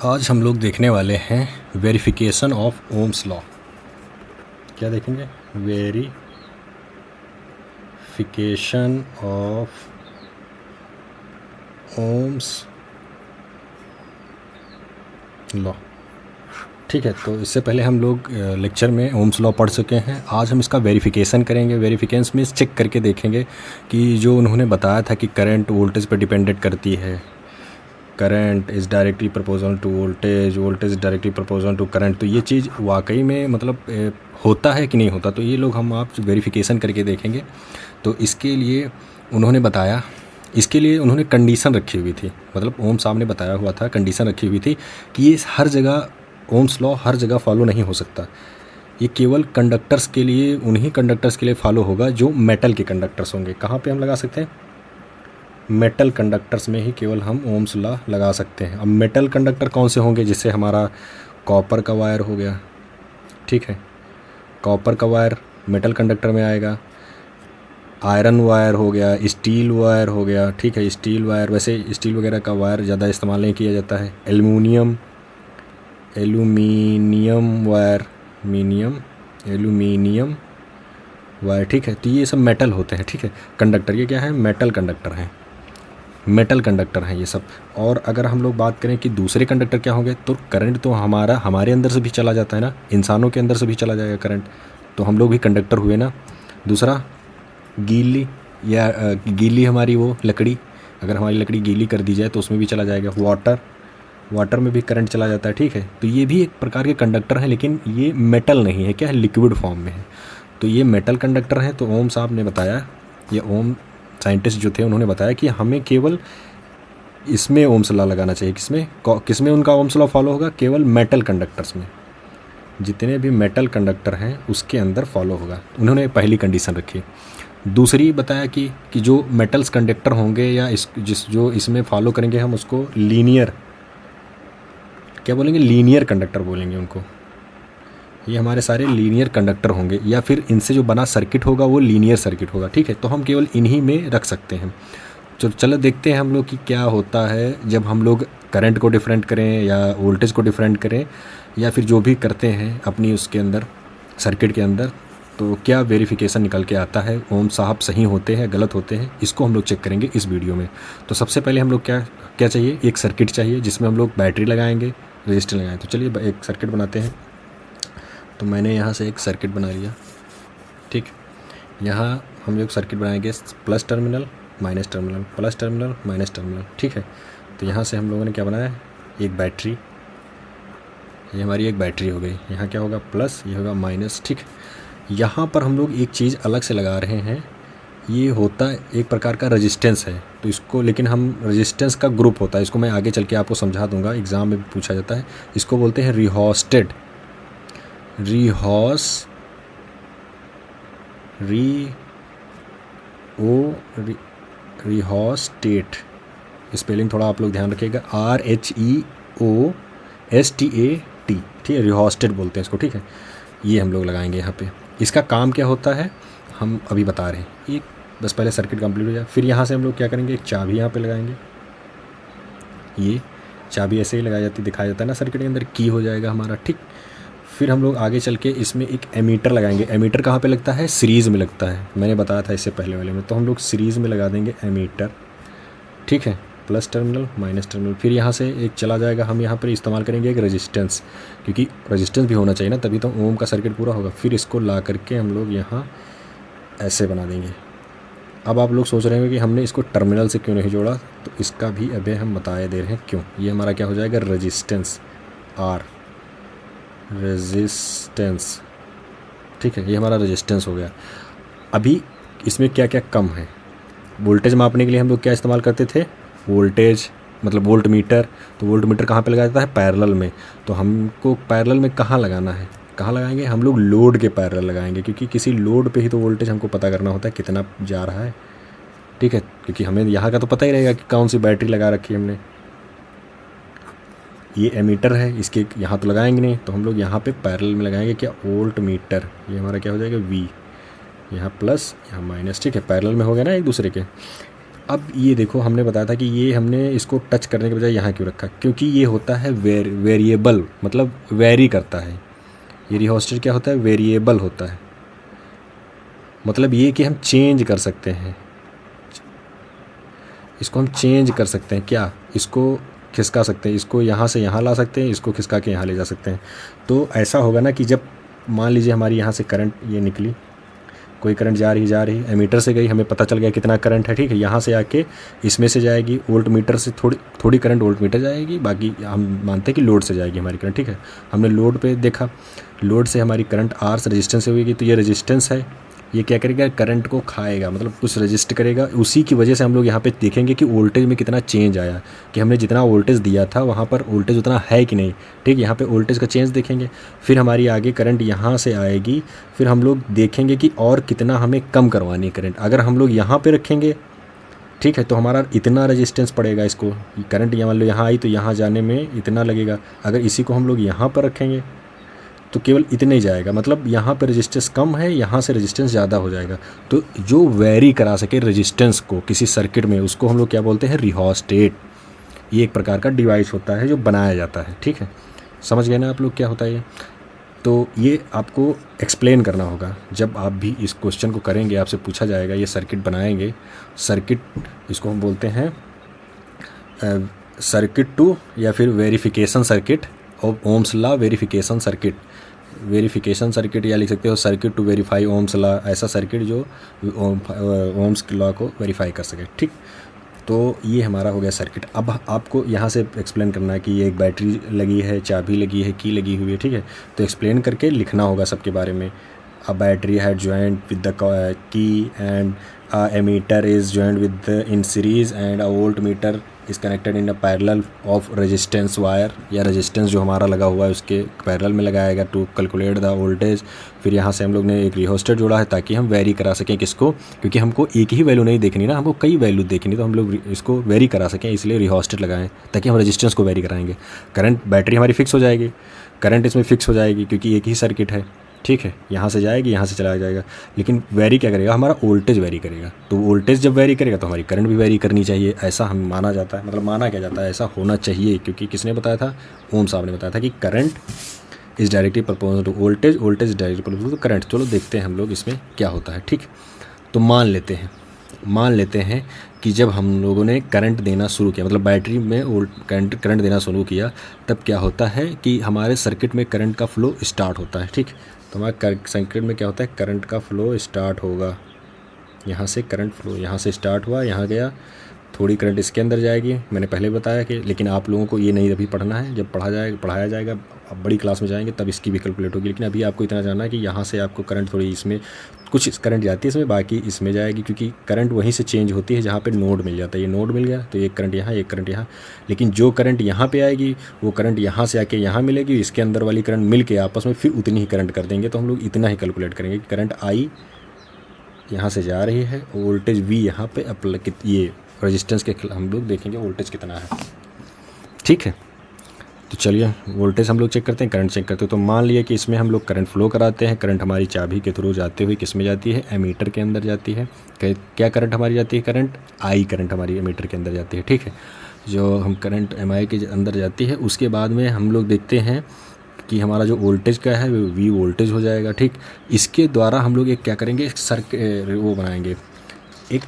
आज हम लोग देखने वाले हैं वेरिफिकेशन ऑफ ओम्स लॉ। क्या देखेंगे? Verification of Ohm's law. ठीक है, तो इससे पहले हम लोग लेक्चर में ओम्स लॉ पढ़ चुके हैं। आज हम इसका वेरिफिकेशन करेंगे। वेरिफिकेशन में चेक करके देखेंगे कि जो उन्होंने बताया था कि करंट वोल्टेज पर डिपेंडेंट करती है, current is directly proportional to voltage, voltage directly proportional to current, तो ये चीज़ वाकई में मतलब होता है कि नहीं होता, तो ये लोग हम आप वेरिफिकेशन करके देखेंगे। तो इसके लिए उन्होंने बताया, इसके लिए उन्होंने कंडीशन रखी हुई थी, मतलब ओम साहब ने बताया हुआ था, कंडीशन रखी हुई थी कि ये हर जगह ओम्स लॉ हर जगह फॉलो नहीं हो सकता। ये केवल कंडक्टर्स के लिए, उन्हीं कंडक्टर्स के लिए फॉलो होगा जो मेटल के कंडक्टर्स होंगे। कहाँ पे हम लगा सकते हैं? मेटल कंडक्टर्स में ही केवल हम ओम्स लॉ लगा सकते हैं। अब मेटल कंडक्टर कौन से होंगे? जिससे हमारा कॉपर का वायर हो गया, ठीक है, कॉपर का वायर मेटल कंडक्टर में आएगा। आयरन वायर हो गया, स्टील वायर हो गया, ठीक है, स्टील वायर, वैसे स्टील वगैरह का वायर ज़्यादा इस्तेमाल नहीं किया जाता है। एल्यूमिनियम वायर, एल्यूमिनियम वायर, ठीक है, तो ये सब मेटल होते हैं, ठीक है, कंडक्टर। ये क्या है? मेटल कंडक्टर हैं, मेटल कंडक्टर हैं ये सब। और अगर हम लोग बात करें कि दूसरे कंडक्टर क्या होंगे, तो करंट तो हमारे अंदर से भी चला जाता है ना, इंसानों के अंदर से भी चला जाएगा करंट, तो हम लोग भी कंडक्टर हुए ना। दूसरा गीली, या गीली हमारी वो लकड़ी, अगर हमारी लकड़ी गीली कर दी जाए तो उसमें भी चला जाएगा। वाटर में भी करंट चला जाता है, ठीक है, तो ये भी एक प्रकार के कंडक्टर हैं, लेकिन ये मेटल नहीं है, क्या है, लिक्विड फॉर्म में है, तो ये मेटल कंडक्टर हैं। तो ओम साहब ने बताया, ये ओम साइंटिस्ट जो थे उन्होंने बताया कि हमें केवल इसमें ओम्स लॉ लगाना चाहिए। किसमें उनका ओम्स लॉ फॉलो होगा? केवल मेटल कंडक्टर्स में, जितने भी मेटल कंडक्टर हैं उसके अंदर फॉलो होगा। उन्होंने पहली कंडीशन रखी। दूसरी बताया कि जो मेटल्स कंडक्टर होंगे या जो इसमें फॉलो करेंगे, हम उसको लीनियर, क्या बोलेंगे, लीनियर कंडक्टर बोलेंगे उनको। ये हमारे सारे लीनियर कंडक्टर होंगे, या फिर इनसे जो बना सर्किट होगा वो लीनियर सर्किट होगा, ठीक है, तो हम केवल इन्हीं में रख सकते हैं। चलो देखते हैं हम लोग कि क्या होता है जब हम लोग करंट को डिफरेंट करें या वोल्टेज को डिफरेंट करें, या फिर जो भी करते हैं अपनी उसके अंदर, सर्किट के अंदर, तो क्या वेरिफिकेशन निकल के आता है, ओम साहब सही होते हैं गलत होते हैं, इसको हम लोग चेक करेंगे इस वीडियो में। तो सबसे पहले हम लोग क्या चाहिए? एक सर्किट चाहिए जिसमें हम लोग बैटरी लगाएंगे, रजिस्टर लगाएं। तो चलिए एक सर्किट बनाते हैं। तो मैंने यहाँ से एक सर्किट बना लिया, ठीक। यहाँ हम लोग सर्किट बनाएंगे plus terminal minus terminal, plus terminal minus terminal, ठीक है। तो यहाँ से हम लोगों ने क्या बनाया? एक बैटरी, ये हमारी एक बैटरी हो गई। यहाँ क्या होगा? प्लस, ये होगा माइनस, ठीक। यहाँ पर हम लोग एक चीज़ अलग से लगा रहे हैं, ये होता है एक प्रकार का रेजिस्टेंस है, तो इसको, लेकिन हम रेजिस्टेंस का ग्रुप होता है, इसको मैं आगे चल के आपको समझा दूंगा, एग्ज़ाम में भी पूछा जाता है। इसको बोलते हैं रिहोस्टेट, रिहोस्टेट। स्पेलिंग थोड़ा आप लोग ध्यान रखिएगा, RHEOSTAT, ठीक है, रिहोस्टेट बोलते हैं इसको, ठीक है। ये हम लोग लगाएंगे यहाँ पे। इसका काम क्या होता है हम अभी बता रहे हैं, एक बस पहले सर्किट कंप्लीट हो जाए। फिर यहाँ से हम लोग क्या करेंगे? एक चाबी यहाँ पे लगाएंगे। ये चाबी ऐसे ही लगाई जाती, दिखाया जाता है ना सर्किट के अंदर, की हो जाएगा हमारा, ठीक। फिर हम लोग आगे चल के इसमें एक एमीटर लगाएंगे। एमीटर कहाँ पे लगता है? सीरीज़ में लगता है, मैंने बताया था इससे पहले वाले में। तो हम लोग सीरीज़ में लगा देंगे एमीटर, ठीक है, प्लस टर्मिनल माइनस टर्मिनल। फिर यहाँ से एक चला जाएगा, हम यहाँ पर इस्तेमाल करेंगे एक रेजिस्टेंस, क्योंकि रेजिस्टेंस भी होना चाहिए ना, तभी तो ओम का सर्किट पूरा होगा। फिर इसको ला करके हम लोग यहाँ ऐसे बना देंगे। अब आप लोग सोच रहे होंगे कि हमने इसको टर्मिनल से क्यों नहीं जोड़ा, तो इसका भी अभी हम बताए दे रहे हैं क्यों। ये हमारा क्या हो जाएगा? रेजिस्टेंस, आर, रेजिस्टेंस, ठीक है, ये हमारा रेजिस्टेंस हो गया। अभी इसमें क्या क्या कम है? वोल्टेज मापने के लिए हम लोग क्या इस्तेमाल करते थे? वोल्टेज, मतलब वोल्ट मीटर। तो वोल्ट मीटर कहाँ पे लगाया जाता है? पैरेलल में। तो हमको पैरेलल में कहाँ लगाना है? कहाँ लगाएंगे? हम लोग लोड के पैरेलल लगाएंगे, क्योंकि किसी लोड पे ही तो वोल्टेज हमको पता करना होता है कितना जा रहा है, ठीक है, क्योंकि हमें यहाँ का तो पता ही रहेगा कि कौन सी बैटरी लगा रखी है हमने। ये एमीटर है, इसके यहाँ तो लगाएंगे नहीं, तो हम लोग यहाँ पे पैरेलल में लगाएंगे क्या? Volt meter. ये हमारा क्या हो जाएगा? V, यहाँ प्लस यहाँ माइनस, ठीक है, पैरेलल में हो गया ना एक दूसरे के। अब ये देखो, हमने बताया था कि ये हमने इसको टच करने के बजाय यहाँ क्यों रखा, क्योंकि ये होता है वेरिएबल, मतलब वेरी करता है। ये रिहोस्टेट क्या होता है, वेरिएबल होता है, मतलब ये कि हम चेंज कर सकते हैं, इसको हम चेंज कर सकते हैं। क्या, इसको खिसका सकते हैं, इसको यहाँ से यहाँ ला सकते हैं, इसको खिसका के यहाँ ले जा सकते हैं। तो ऐसा होगा ना कि जब मान लीजिए हमारी यहाँ से करंट ये निकली, कोई करंट जा रही एमीटर से गई, हमें पता चल गया कितना करंट है, ठीक है। यहाँ से आके इसमें से जाएगी, वोल्ट मीटर से थोड़ी करंट वोल्ट मीटर जाएगी, बाकी हम मानते हैं कि लोड से जाएगी हमारी करंट, ठीक है। हमने लोड पे देखा, लोड से हमारी करंट आर से रेजिस्टेंस से होगी, तो ये रेजिस्टेंस है, ये क्या करेगा, करंट को खाएगा, मतलब कुछ रजिस्ट करेगा। उसी की वजह से हम लोग यहाँ पे देखेंगे कि वोल्टेज में कितना चेंज आया, कि हमने जितना वोल्टेज दिया था वहाँ पर वोल्टेज उतना है कि नहीं, ठीक। यहाँ पे वोल्टेज का चेंज देखेंगे, फिर हमारी आगे करंट यहाँ से आएगी, फिर हम लोग देखेंगे कि और कितना हमें कम करवानी है करंट। अगर हम लोग यहाँ पर रखेंगे, ठीक है, तो हमारा इतना रेजिस्टेंस पड़ेगा, इसको करंट मान लो यहाँ आई तो यहाँ जाने में इतना लगेगा। अगर इसी को हम लोग यहाँ पर रखेंगे तो केवल इतने ही जाएगा, मतलब यहाँ पर रेजिस्टेंस कम है, यहाँ से रेजिस्टेंस ज़्यादा हो जाएगा। तो जो वेरी करा सके रेजिस्टेंस को किसी सर्किट में, उसको हम लोग क्या बोलते हैं, रिहोस्टेट। ये एक प्रकार का डिवाइस होता है जो बनाया जाता है, ठीक है। समझ गए ना आप लोग क्या होता है ये? तो ये आपको एक्सप्लेन करना होगा जब आप भी इस क्वेश्चन को करेंगे, आपसे पूछा जाएगा, ये सर्किट बनाएंगे, सर्किट इसको हम बोलते हैं सर्किट टू, या फिर verification circuit of Ohm's law verification circuit, verification circuit, या लिख सकते हो circuit to verify Ohm's law, ऐसा सर्किट जो ओम्स लॉ को वेरीफाई कर सके, ठीक। तो ये हमारा हो गया सर्किट। अब आपको यहाँ से एक्सप्लेन करना है कि ये एक बैटरी लगी है, चाबी लगी है, की लगी हुई है, ठीक है। तो एक्सप्लेन करके लिखना होगा सबके बारे में। A battery had joint with the key and ammeter is joint with in series and a volt meter is connected in a parallel of resistance wire, या रेजिस्टेंस जो हमारा लगा हुआ है उसके पैरेलल में लगाएगा टू कैलकुलेट द वोल्टेज। फिर यहाँ से हम लोग ने एक रिहोस्टेट जोड़ा है ताकि हम वेरी करा सकें किसको, क्योंकि हमको एक ही वैल्यू नहीं देखनी ना, हमको कई वैल्यू देखनी, तो हम लोग इसको वेरी करा सकें, इसलिए रिहोस्टेट लगाएं ताकि हम रेजिस्टेंस को वेरी कराएंगे। करंट, बैटरी हमारी फिक्स हो जाएगी, करंट इसमें फिक्स हो जाएगी क्योंकि एक ही सर्किट है, ठीक है। यहाँ से जाएगी, यहाँ से चला जाएगा, लेकिन वेरी क्या करेगा, हमारा वोल्टेज वेरी करेगा। तो वोल्टेज जब वेरी करेगा तो हमारी करंट भी वेरी करनी चाहिए, ऐसा हम माना जाता है, मतलब माना क्या जाता है, ऐसा होना चाहिए। क्योंकि किसने बताया था, ओम साहब ने बताया था कि current is directly proportional to voltage, voltage is directly proportional to current. चलो देखते हैं हम लोग इसमें क्या होता है, ठीक। तो मान लेते हैं कि जब हम लोगों ने करंट देना शुरू किया, मतलब बैटरी में करंट देना शुरू किया, तब क्या होता है कि हमारे सर्किट में करंट का फ्लो स्टार्ट होता है, ठीक। तो हमारे सर्किट में क्या होता है, करंट का फ्लो स्टार्ट होगा, यहाँ से करंट फ्लो यहाँ से स्टार्ट हुआ, यहाँ गया, थोड़ी करंट इसके अंदर जाएगी, मैंने पहले बताया कि, लेकिन आप लोगों को ये नहीं अभी पढ़ना है, जब पढ़ाया जाएगा, अब बड़ी क्लास में जाएंगे तब इसकी भी कैलकुलेट होगी। लेकिन अभी आपको इतना जानना है कि यहाँ से आपको करंट थोड़ी, इसमें कुछ करंट जाती है इसमें, बाकी इसमें जाएगी, क्योंकि करंट वहीं से चेंज होती है जहाँ पे नोड मिल जाता है। ये नोड मिल गया तो एक करंट यहाँ, एक करंट यहाँ, लेकिन जो करंट यहाँ पे आएगी वो करंट यहाँ से आके यहाँ मिलेगी, इसके अंदर वाली करंट मिल के आपस में फिर उतनी ही करंट कर देंगे। तो हम लोग इतना ही कैलकुलेट करेंगे कि करंट आई यहाँ से जा रही है, वोल्टेज वी यहाँ पे अप्लाई, ये रेजिस्टेंस के हम लोग देखेंगे वोल्टेज कितना है, ठीक है। तो चलिए वोल्टेज हम लोग चेक करते हैं, करंट चेक करते हैं। तो मान लिया कि इसमें हम लोग करंट फ्लो कराते हैं, करंट हमारी चाबी के थ्रू जाते हुए किस में जाती है, एमीटर के अंदर जाती है। क्या करंट हमारी जाती है, करंट आई करंट हमारी एमीटर के अंदर जाती है, ठीक है। जो हम करंट एम आई के अंदर जाती है, उसके बाद में हम लोग देखते हैं कि हमारा जो वोल्टेज का है वो वी वोल्टेज हो जाएगा, ठीक। इसके द्वारा हम लोग एक क्या करेंगे, वो बनाएंगे, एक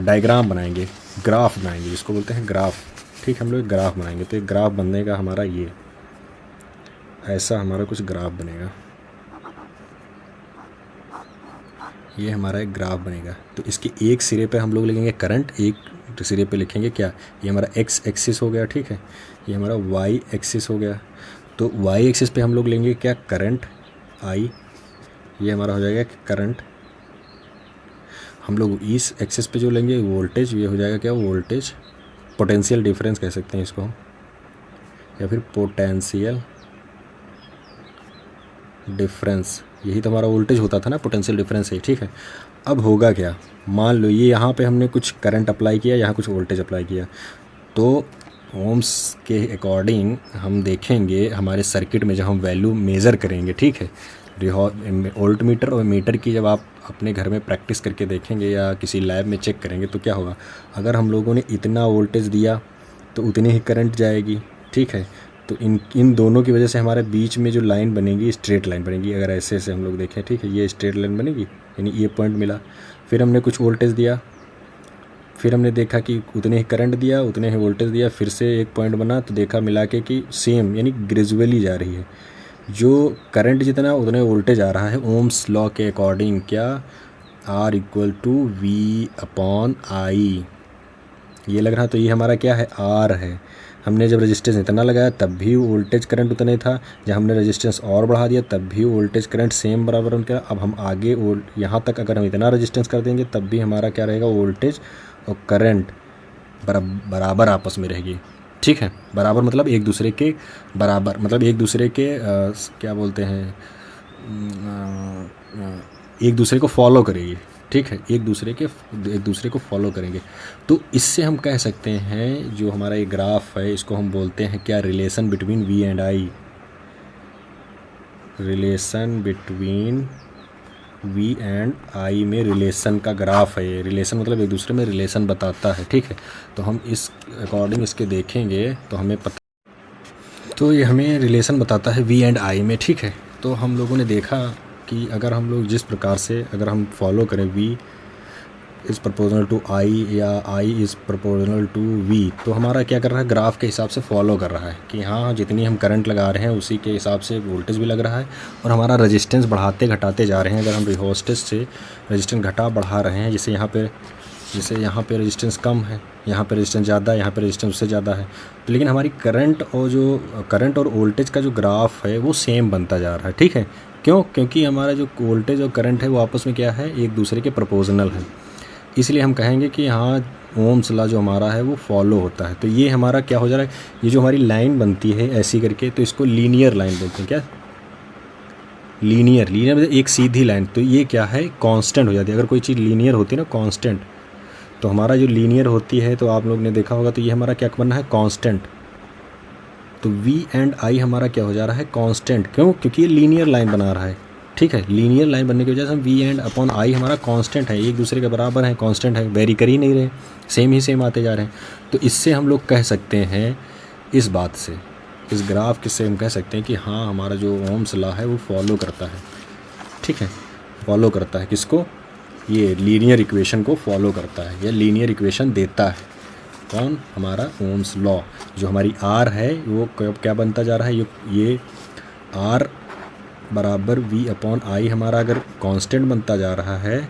डायग्राम बनाएंगे, ग्राफ बनाएंगे, जिसको बोलते हैं ग्राफ, ठीक। हम लोग एक ग्राफ बनाएंगे। तो एक ग्राफ बनेगा हमारा, ये ऐसा हमारा कुछ ग्राफ बनेगा, ये हमारा एक ग्राफ बनेगा। तो इसके एक सिरे पे हम लोग लिखेंगे करंट, एक सिरे पे लिखेंगे क्या, ये हमारा एक्स एक्सिस हो गया, ठीक है। ये हमारा वाई एक्सिस हो गया। तो वाई एक्सिस पे हम लोग लेंगे क्या, करंट आई, ये हमारा हो जाएगा करंट। हम लोग इस एक्सिस पे जो लेंगे वोल्टेज, ये हो जाएगा क्या, वोल्टेज, पोटेंशियल डिफरेंस कह सकते हैं इसको हम, या फिर पोटेंशियल डिफरेंस, यही तो हमारा वोल्टेज होता था ना, पोटेंशियल डिफरेंस है, ठीक है। अब होगा क्या, मान लो ये यहाँ पे हमने कुछ करंट अप्लाई किया, यहाँ कुछ वोल्टेज अप्लाई किया, तो ओम्स के अकॉर्डिंग हम देखेंगे हमारे सर्किट में जब हम वैल्यू मेज़र करेंगे, ठीक है, वोल्ट मीटर और मीटर की जब आप अपने घर में प्रैक्टिस करके देखेंगे या किसी लैब में चेक करेंगे तो क्या होगा, अगर हम लोगों ने इतना वोल्टेज दिया तो उतनी ही करंट जाएगी, ठीक है। तो इन दोनों की वजह से हमारे बीच में जो लाइन बनेगी स्ट्रेट लाइन बनेगी। अगर ऐसे ऐसे हम लोग देखें, ठीक है, ये स्ट्रेट लाइन बनेगी, यानी ये पॉइंट मिला, फिर हमने कुछ वोल्टेज दिया, फिर हमने देखा कि उतने ही करंट दिया, उतने ही वोल्टेज दिया, फिर से एक पॉइंट बना, तो देखा मिला के कि सेम यानी ग्रेजुअली जा रही है। जो करंट जितना उतने वोल्टेज आ रहा है ओम्स लॉ के अकॉर्डिंग, क्या, R equal to V upon I, ये लग रहा। तो ये हमारा क्या है, R है। हमने जब रेजिस्टेंस इतना लगाया तब भी वोल्टेज करंट उतना ही था, जब हमने रेजिस्टेंस और बढ़ा दिया तब भी वोल्टेज करंट सेम बराबर उनका। अब हम आगे यहाँ तक अगर हम इतना रेजिस्टेंस कर देंगे तब भी हमारा क्या रहेगा, वोल्टेज और करंट बराबर आपस में रहेगी, ठीक है। बराबर मतलब एक दूसरे के बराबर, मतलब एक दूसरे के क्या बोलते हैं, एक दूसरे को फॉलो करेगी, ठीक है, एक दूसरे को फॉलो करेंगे। तो इससे हम कह सकते हैं जो हमारा ये ग्राफ है इसको हम बोलते हैं क्या, relation between V and I, relation between V and I में रिलेशन का ग्राफ है ये। रिलेशन मतलब एक दूसरे में रिलेशन बताता है, ठीक है। तो हम इस अकॉर्डिंग इसके देखेंगे तो हमें पता, तो ये हमें रिलेशन बताता है V एंड I में, ठीक है। तो हम लोगों ने देखा कि अगर हम लोग जिस प्रकार से अगर हम फॉलो करें V is proportional to I या I is proportional to V, तो हमारा क्या कर रहा है, ग्राफ के हिसाब से फॉलो कर रहा है कि हाँ जितनी हम करंट लगा रहे हैं उसी के हिसाब से वोल्टेज भी लग रहा है, और हमारा रेजिस्टेंस बढ़ाते घटाते जा रहे हैं। अगर हम रिहोस्टेज से रेजिस्टेंस घटा बढ़ा रहे हैं, जैसे यहाँ पे रेजिस्टेंस कम है, यहाँ पे रेजिस्टेंस ज़्यादा है, यहाँ पे रेजिस्टेंस उससे ज़्यादा है, तो लेकिन हमारी करंट और वोल्टेज का जो ग्राफ है वो सेम बनता जा रहा है, ठीक है। क्यों? क्योंकि हमारा जो वोल्टेज और करंट है वो आपस में क्या है, एक दूसरे के प्रोपोर्शनल है। इसलिए हम कहेंगे कि हाँ ओम्स लॉ जो हमारा है वो फॉलो होता है। तो ये हमारा क्या हो जा रहा है, ये जो हमारी लाइन बनती है ऐसी करके, तो इसको लीनियर लाइन बोलते हैं। क्या, लीनियर मतलब एक सीधी लाइन। तो ये क्या है, कांस्टेंट हो जाती है। अगर कोई चीज़ लीनियर होती है ना, कांस्टेंट, तो हमारा जो लीनियर होती है तो आप लोग ने देखा होगा, तो ये हमारा क्या बनना है, कांस्टेंट। तो V एंड I हमारा क्या हो जा रहा है, कांस्टेंट। क्यों? क्योंकि ये लीनियर लाइन बना रहा है, ठीक है। लीनियर लाइन बनने की वजह से हम V एंड अपॉन I हमारा कांस्टेंट है, एक दूसरे के बराबर है, कांस्टेंट है, वेरी कर ही नहीं रहे, सेम ही सेम आते जा रहे हैं। तो इससे हम लोग कह सकते हैं, इस बात से, इस ग्राफ के से हम कह सकते हैं कि हाँ हमारा जो ओम्स लॉ है वो फॉलो करता है, ठीक है। फॉलो करता है किसको, ये लीनियर इक्वेशन को फॉलो करता है, या लीनियर इक्वेशन देता है। कौन, हमारा ओम्स लॉ। जो हमारी R है वो क्या बनता जा रहा है, ये R बराबर V अपॉन I हमारा अगर कांस्टेंट बनता जा रहा है,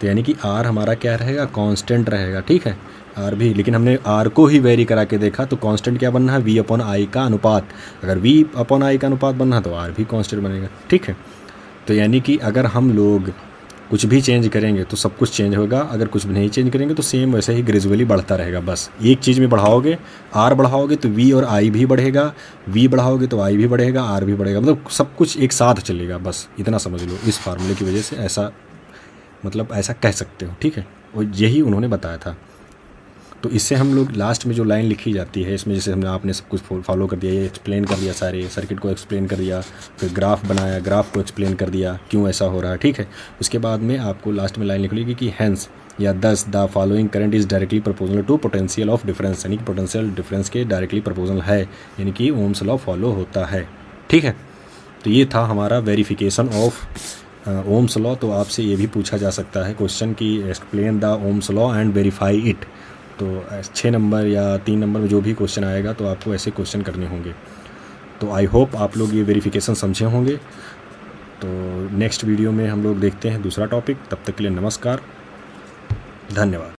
तो यानी कि R हमारा क्या रहेगा, कांस्टेंट रहेगा, ठीक है। R भी, लेकिन हमने R को ही वेरी करा के देखा, तो कांस्टेंट क्या बनना है, V अपॉन I का अनुपात। अगर V अपॉन I का अनुपात बनना तो R भी कांस्टेंट बनेगा, ठीक है। तो यानी कि अगर हम लोग कुछ भी चेंज करेंगे तो सब कुछ चेंज होगा, अगर कुछ भी नहीं चेंज करेंगे तो सेम वैसे ही ग्रेजुअली बढ़ता रहेगा। बस एक चीज़ में बढ़ाओगे, R बढ़ाओगे तो V और I भी बढ़ेगा, V बढ़ाओगे तो I भी बढ़ेगा, R भी बढ़ेगा, मतलब सब कुछ एक साथ चलेगा। बस इतना समझ लो, इस फार्मूले की वजह से ऐसा, मतलब ऐसा कह सकते हो, ठीक है। और यही उन्होंने बताया था। तो इससे हम लोग लास्ट में जो लाइन लिखी जाती है इसमें, जैसे हमने आपने सब कुछ फॉलो कर दिया, ये एक्सप्लेन कर दिया, सारे सर्किट को एक्सप्लेन कर दिया, फिर ग्राफ बनाया, ग्राफ को एक्सप्लेन कर दिया क्यों ऐसा हो रहा है, ठीक है। उसके बाद में आपको लास्ट में लाइन लिख लीजिए कि हैंस या thus the following current is directly proportional to potential of difference, यानी कि पोटेंशियल डिफरेंस के डायरेक्टली प्रोपोर्शनल है, यानी कि ओम्स लॉ फॉलो होता है, ठीक है। तो ये था हमारा वेरिफिकेशन ऑफ ओम्स लॉ। तो आपसे ये भी पूछा जा सकता है क्वेश्चन कि explain the Ohm's law and verify it. तो 6 नंबर या 3 नंबर में जो भी क्वेश्चन आएगा तो आपको ऐसे क्वेश्चन करने होंगे। तो आई होप आप लोग ये वेरिफिकेशन समझे होंगे। तो नेक्स्ट वीडियो में हम लोग देखते हैं दूसरा टॉपिक। तब तक के लिए नमस्कार, धन्यवाद।